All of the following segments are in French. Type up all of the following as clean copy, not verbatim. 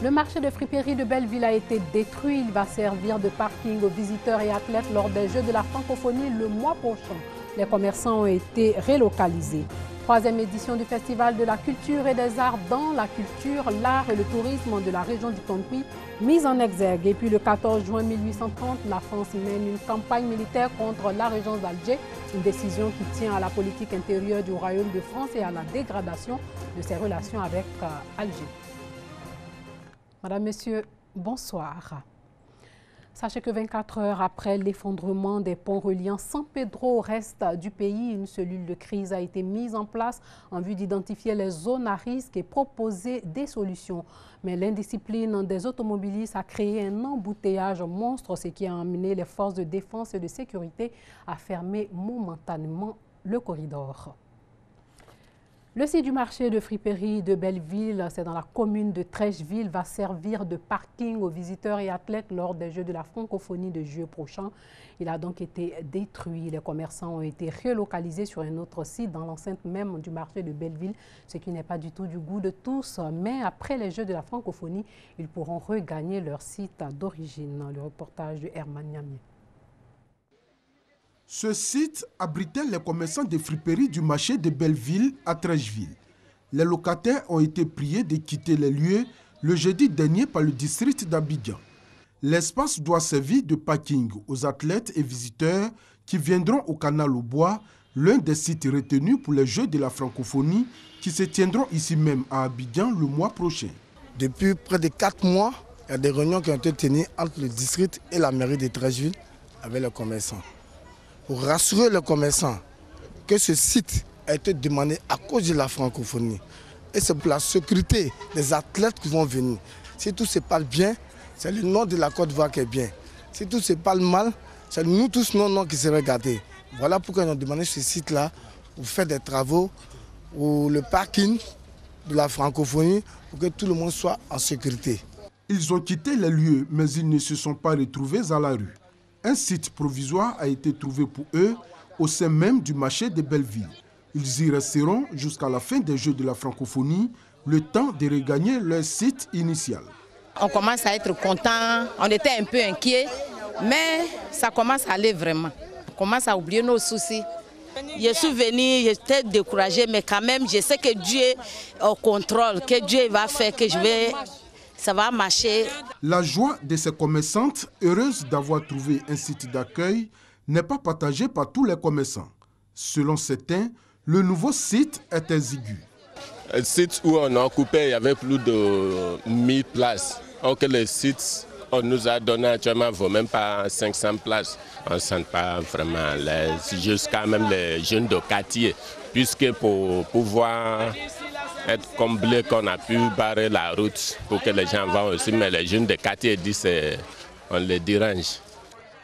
Le marché de friperie de Belleville a été détruit. Il va servir de parking aux visiteurs et athlètes lors des Jeux de la francophonie le mois prochain. Les commerçants ont été relocalisés. Troisième édition du Festival de la culture et des arts dans la culture, l'art et le tourisme de la région du Tonpi, mise en exergue. Et puis le 14 juin 1830, la France mène une campagne militaire contre la régence d'Alger, une décision qui tient à la politique intérieure du Royaume de France et à la dégradation de ses relations avec Alger. Madame, Messieurs, bonsoir. Sachez que 24 heures après l'effondrement des ponts reliant San Pedro au reste du pays, une cellule de crise a été mise en place en vue d'identifier les zones à risque et proposer des solutions. Mais l'indiscipline des automobilistes a créé un embouteillage monstre, ce qui a amené les forces de défense et de sécurité à fermer momentanément le corridor. Le site du marché de friperie de Belleville, c'est dans la commune de Trècheville, va servir de parking aux visiteurs et athlètes lors des Jeux de la francophonie de juillet prochain. Il a donc été détruit. Les commerçants ont été relocalisés sur un autre site dans l'enceinte même du marché de Belleville, ce qui n'est pas du tout du goût de tous. Mais après les Jeux de la francophonie, ils pourront regagner leur site d'origine. Le reportage de Herman Niamier. Ce site abritait les commerçants de friperie du marché de Belleville à Trècheville. Les locataires ont été priés de quitter les lieux le jeudi dernier par le district d'Abidjan. L'espace doit servir de parking aux athlètes et visiteurs qui viendront au Canal au Bois, l'un des sites retenus pour les Jeux de la francophonie qui se tiendront ici même à Abidjan le mois prochain. Depuis près de 4 mois, il y a des réunions qui ont été tenues entre le district et la mairie de Trècheville avec les commerçants. Pour rassurer les commerçants que ce site a été demandé à cause de la francophonie. Et c'est pour la sécurité des athlètes qui vont venir. Si tout se passe bien, c'est le nom de la Côte d'Ivoire qui est bien. Si tout se passe mal, c'est nous tous nos noms qui seront gardés. Voilà pourquoi ils ont demandé ce site-là pour faire des travaux, pour le parking de la francophonie, pour que tout le monde soit en sécurité. Ils ont quitté les lieux, mais ils ne se sont pas retrouvés à la rue. Un site provisoire a été trouvé pour eux au sein même du marché de Belleville. Ils y resteront jusqu'à la fin des Jeux de la francophonie, le temps de regagner leur site initial. On commence à être content, on était un peu inquiets, mais ça commence à aller vraiment. On commence à oublier nos soucis. Je suis venue, j'étais découragée, mais quand même, je sais que Dieu est au contrôle, que Dieu va faire que ça va marcher. La joie de ces commerçantes, heureuses d'avoir trouvé un site d'accueil, n'est pas partagée par tous les commerçants. Selon certains, le nouveau site est exigu. Le site où on a occupé, il y avait plus de 1000 places. Alors que le site on nous a donné actuellement ne vaut même pas 500 places. On ne sent pas vraiment à l'aise, jusqu'à même les jeunes de quartier, puisque pour pouvoir être comblé qu'on a pu barrer la route pour que les gens vont aussi, mais les jeunes de quartier disent on les dérange.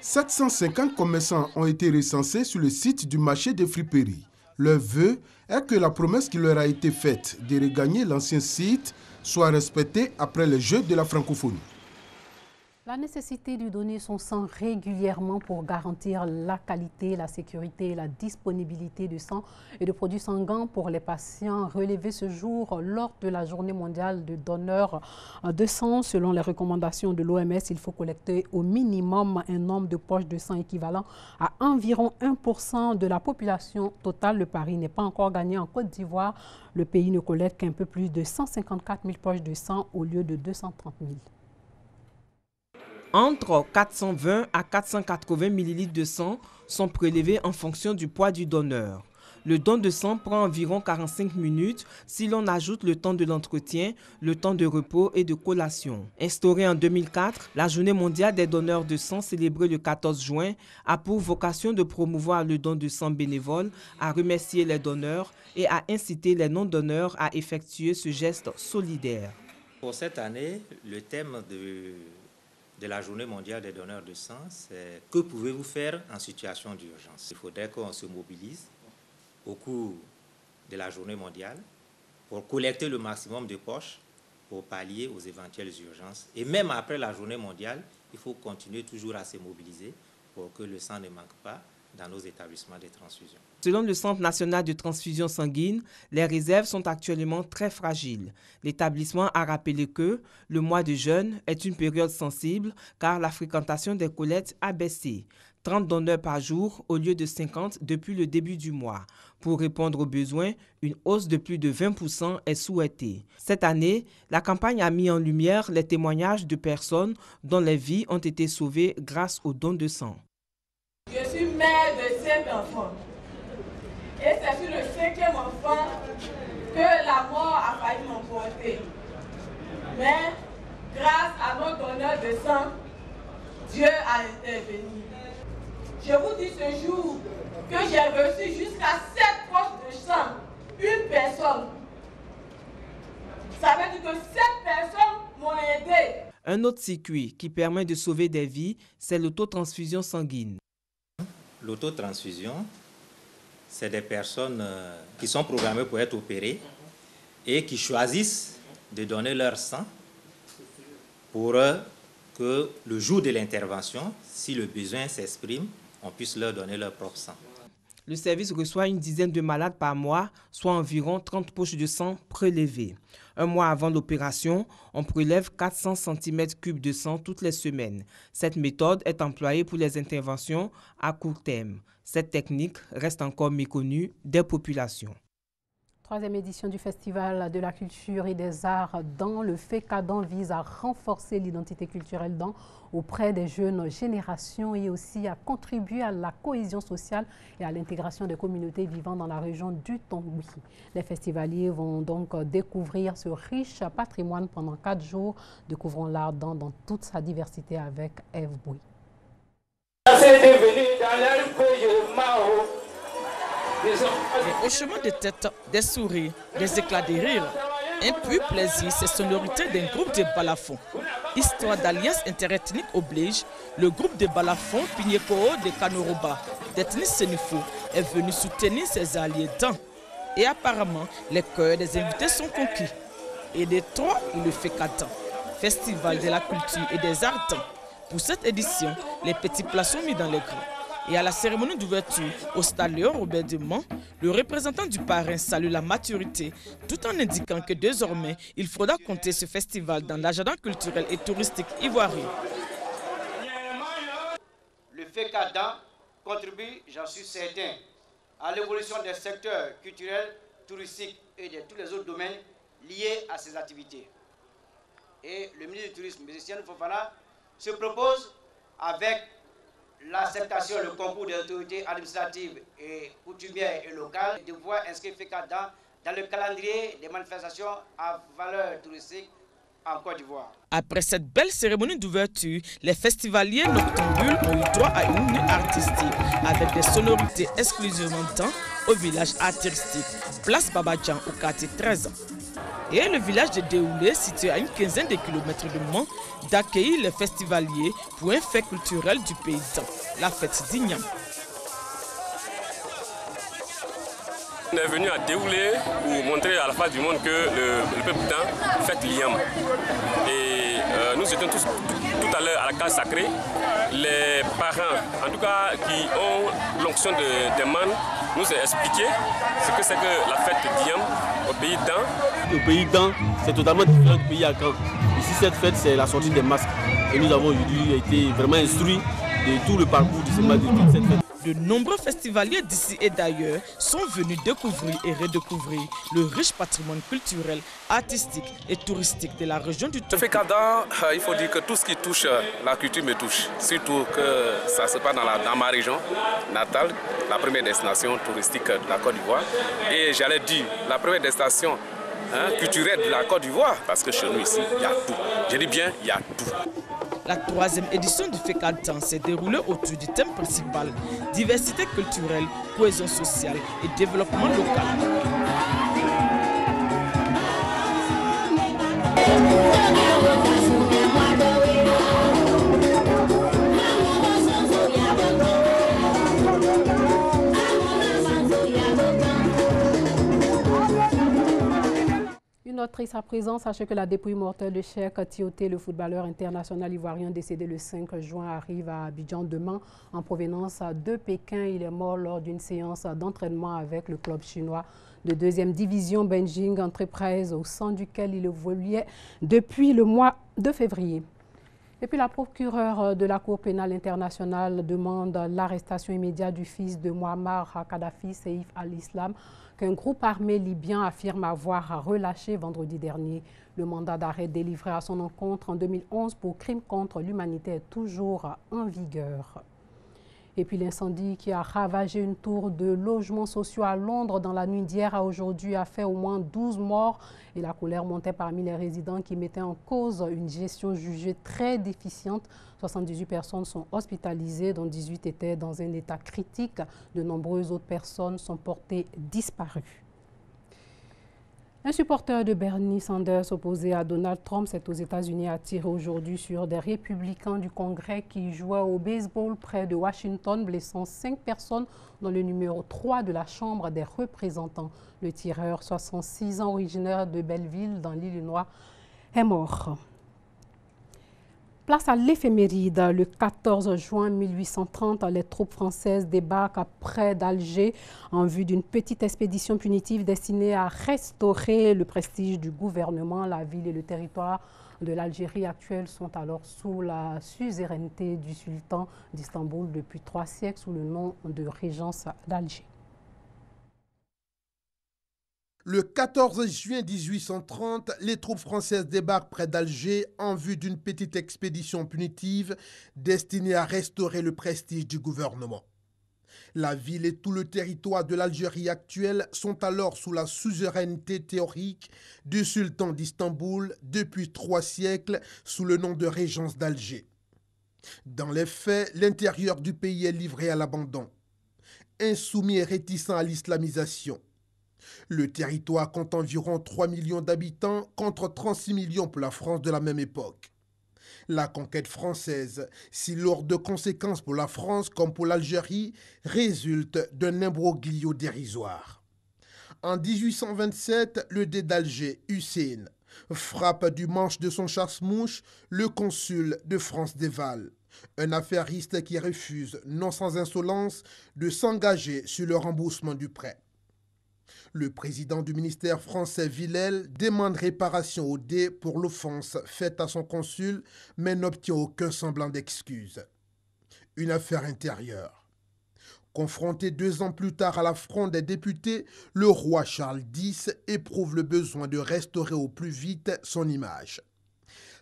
750 commerçants ont été recensés sur le site du marché de friperie. Leur vœu est que la promesse qui leur a été faite de regagner l'ancien site soit respectée après les Jeux de la francophonie. La nécessité de donner son sang régulièrement pour garantir la qualité, la sécurité et la disponibilité de sang et de produits sanguins pour les patients relevés ce jour lors de la journée mondiale de donneurs de sang. Selon les recommandations de l'OMS, il faut collecter au minimum un nombre de poches de sang équivalent à environ 1% de la population totale. Le pari n'est pas encore gagné en Côte d'Ivoire. Le pays ne collecte qu'un peu plus de 154 000 poches de sang au lieu de 230 000. Entre 420 à 480 ml de sang sont prélevés en fonction du poids du donneur. Le don de sang prend environ 45 minutes si l'on ajoute le temps de l'entretien, le temps de repos et de collation. Instaurée en 2004, la Journée mondiale des donneurs de sang célébrée le 14 juin a pour vocation de promouvoir le don de sang bénévole, à remercier les donneurs et à inciter les non-donneurs à effectuer ce geste solidaire. Pour cette année, le thème de la Journée mondiale des donneurs de sang, c'est que pouvez-vous faire en situation d'urgence? Il faudrait qu'on se mobilise au cours de la Journée mondiale pour collecter le maximum de poches pour pallier aux éventuelles urgences. Et même après la Journée mondiale, il faut continuer toujours à se mobiliser pour que le sang ne manque pas dans nos établissements de transfusion. Selon le Centre national de transfusion sanguine, les réserves sont actuellement très fragiles. L'établissement a rappelé que le mois de jeûne est une période sensible car la fréquentation des collectes a baissé. 30 donneurs par jour au lieu de 50 depuis le début du mois. Pour répondre aux besoins, une hausse de plus de 20% est souhaitée. Cette année, la campagne a mis en lumière les témoignages de personnes dont les vies ont été sauvées grâce aux dons de sang. Je suis mère de 5 enfants. Et c'est sur le 5e enfant que la mort a failli m'emporter. Mais grâce à nos donneurs de sang, Dieu a intervenu. Je vous dis ce jour que j'ai reçu jusqu'à 7 poches de sang, une personne. Ça veut dire que 7 personnes m'ont aidé. Un autre circuit qui permet de sauver des vies, c'est l'autotransfusion sanguine. L'autotransfusion, c'est des personnes qui sont programmées pour être opérées et qui choisissent de donner leur sang pour que le jour de l'intervention, si le besoin s'exprime, on puisse leur donner leur propre sang. Le service reçoit une dizaine de malades par mois, soit environ 30 poches de sang prélevées. Un mois avant l'opération, on prélève 400 cm3 de sang toutes les semaines. Cette méthode est employée pour les interventions à court terme. Cette technique reste encore méconnue des populations. Troisième édition du Festival de la culture et des arts dans le FECADAN vise à renforcer l'identité culturelle auprès des jeunes générations et aussi à contribuer à la cohésion sociale et à l'intégration des communautés vivant dans la région du Tongwi. Les festivaliers vont donc découvrir ce riche patrimoine pendant 4 jours. Découvrons l'art dans toute sa diversité avec Eve Bouy. Des hochements de tête, des sourires, des éclats de rire, un pur plaisir, c'est sonorité d'un groupe de balafons. Histoire d'alliance interethnique oblige, le groupe de balafons Pigneko de Kanoroba, d'ethnie Sénifo, est venu soutenir ses alliés dans. Et apparemment, les cœurs des invités sont conquis. Et des 3, il le fait 4 ans. Festival de la culture et des arts. Pour cette édition, les petits plats sont mis dans les grands. Et à la cérémonie d'ouverture au stade Léon Robert de Mans, le représentant du parrain salue la maturité tout en indiquant que désormais, il faudra compter ce festival dans l'agenda culturel et touristique ivoirien. Le FECADAN contribue, j'en suis certain, à l'évolution des secteurs culturels, touristiques et de tous les autres domaines liés à ces activités. Et le ministre du Tourisme, M. Siane Fofana, se propose avec l'acceptation, le concours des autorités administratives et coutumières et locales, de voir inscrire FECADAN dans le calendrier des manifestations à valeur touristique en Côte d'Ivoire. Après cette belle cérémonie d'ouverture, les festivaliers noctambules ont eu droit à une nuit artistique avec des sonorités exclusivement dans au village artistique, place Babadjan au quartier 13. Et le village de Déoulé, situé à une quinzaine de kilomètres de Mans, d'accueillir les festivaliers pour un fait culturel du pays dans la fête d'Ignam. On est venu à Déoulé pour montrer à la face du monde que le peuple d'Ignam fête l'Ignam. Et nous étions tous tout à l'heure à la case sacrée. Les parents, en tout cas qui ont l'onction des mannes, nous ont expliqué ce que c'est que la fête d'Ignam au pays d'An. Le pays d'An, c'est totalement différent du pays à Caen. Ici, cette fête, c'est la sortie des masques. Et nous avons aujourd'hui été vraiment instruits de tout le parcours de toute cette fête. De nombreux festivaliers d'ici et d'ailleurs sont venus découvrir et redécouvrir le riche patrimoine culturel, artistique et touristique de la région du Tongwi. FECADAN, il faut dire que tout ce qui touche la culture me touche. Surtout que ça se passe dans ma région natale, la première destination touristique de la Côte d'Ivoire. Et j'allais dire, la première destination culturelle de la Côte d'Ivoire, parce que chez nous ici, il y a tout. Je dis bien, il y a tout. La 3e édition du FECADAN s'est déroulée autour du thème principal « Diversité culturelle, cohésion sociale et développement local ». Une triste à présent, sachez que la dépouille mortelle de Cheikh Tioté, le footballeur international ivoirien décédé le 5 juin, arrive à Abidjan demain en provenance de Pékin. Il est mort lors d'une séance d'entraînement avec le club chinois de 2e division Beijing Entreprise, au sein duquel il évoluait depuis le mois de février. Et puis la procureure de la Cour pénale internationale demande l'arrestation immédiate du fils de Muammar Kadhafi, Saif al-Islam, qu'un groupe armé libyen affirme avoir relâché vendredi dernier. Le mandat d'arrêt délivré à son encontre en 2011 pour crime contre l'humanité est toujours en vigueur. Et puis l'incendie qui a ravagé une tour de logements sociaux à Londres dans la nuit d'hier à aujourd'hui a fait au moins 12 morts. Et la colère montait parmi les résidents qui mettaient en cause une gestion jugée très déficiente. 78 personnes sont hospitalisées, dont 18 étaient dans un état critique. De nombreuses autres personnes sont portées disparues. Un supporter de Bernie Sanders opposé à Donald Trump, c'est aux États-Unis, a tiré aujourd'hui sur des républicains du Congrès qui jouaient au baseball près de Washington, blessant 5 personnes, dont le numéro 3 de la Chambre des représentants. Le tireur, 66 ans, originaire de Belleville, dans l'Illinois, est mort. Place à l'éphéméride. Le 14 juin 1830, les troupes françaises débarquent près d'Alger en vue d'une petite expédition punitive destinée à restaurer le prestige du gouvernement. La ville et le territoire de l'Algérie actuelle sont alors sous la suzeraineté du sultan d'Istanbul depuis 3 siècles sous le nom de Régence d'Alger. Le 14 juin 1830, les troupes françaises débarquent près d'Alger en vue d'une petite expédition punitive destinée à restaurer le prestige du gouvernement. La ville et tout le territoire de l'Algérie actuelle sont alors sous la suzeraineté théorique du sultan d'Istanbul depuis 3 siècles sous le nom de Régence d'Alger. Dans les faits, l'intérieur du pays est livré à l'abandon, insoumis et réticent à l'islamisation. Le territoire compte environ 3 millions d'habitants contre 36 millions pour la France de la même époque. La conquête française, si lourde de conséquences pour la France comme pour l'Algérie, résulte d'un imbroglio dérisoire. En 1827, le dé d'Alger, Hussein, frappe du manche de son chasse-mouche le consul de France Desval, un affairiste qui refuse, non sans insolence, de s'engager sur le remboursement du prêt. Le président du ministère français Villèle demande réparation au dé pour l'offense faite à son consul, mais n'obtient aucun semblant d'excuse. Une affaire intérieure. Confronté 2 ans plus tard à la fronde des députés, le roi Charles X éprouve le besoin de restaurer au plus vite son image.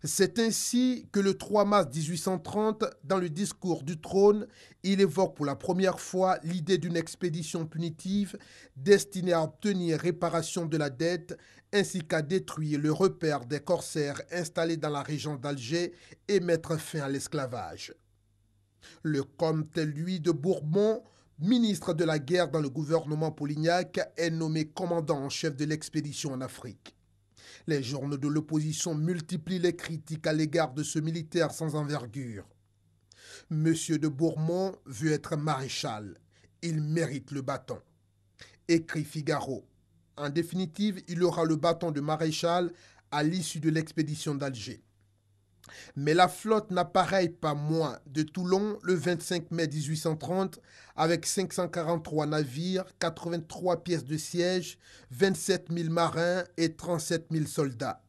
C'est ainsi que le 3 mars 1830, dans le discours du trône, il évoque pour la première fois l'idée d'une expédition punitive destinée à obtenir réparation de la dette ainsi qu'à détruire le repère des corsaires installés dans la région d'Alger et mettre fin à l'esclavage. Le comte Louis de Bourbon, ministre de la guerre dans le gouvernement Polignac, est nommé commandant en chef de l'expédition en Afrique. Les journaux de l'opposition multiplient les critiques à l'égard de ce militaire sans envergure. Monsieur de Bourmont veut être maréchal. Il mérite le bâton. Écrit Figaro. En définitive, il aura le bâton de maréchal à l'issue de l'expédition d'Alger. Mais la flotte n'apparaît pas moins de Toulon le 25 mai 1830 avec 543 navires, 83 pièces de siège, 27 000 marins et 37 000 soldats.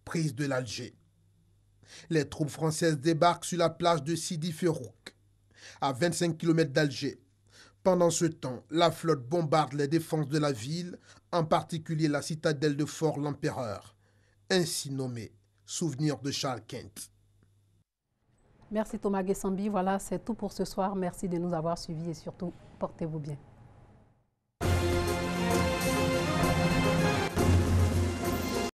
Prise de l'Alger. Les troupes françaises débarquent sur la plage de Sidi Férouk, à 25 km d'Alger. Pendant ce temps, la flotte bombarde les défenses de la ville, en particulier la citadelle de Fort l'Empereur, ainsi nommée. Souvenir de Charles Kent. Merci Thomas Guessambi. Voilà, c'est tout pour ce soir. Merci de nous avoir suivis et surtout, portez-vous bien.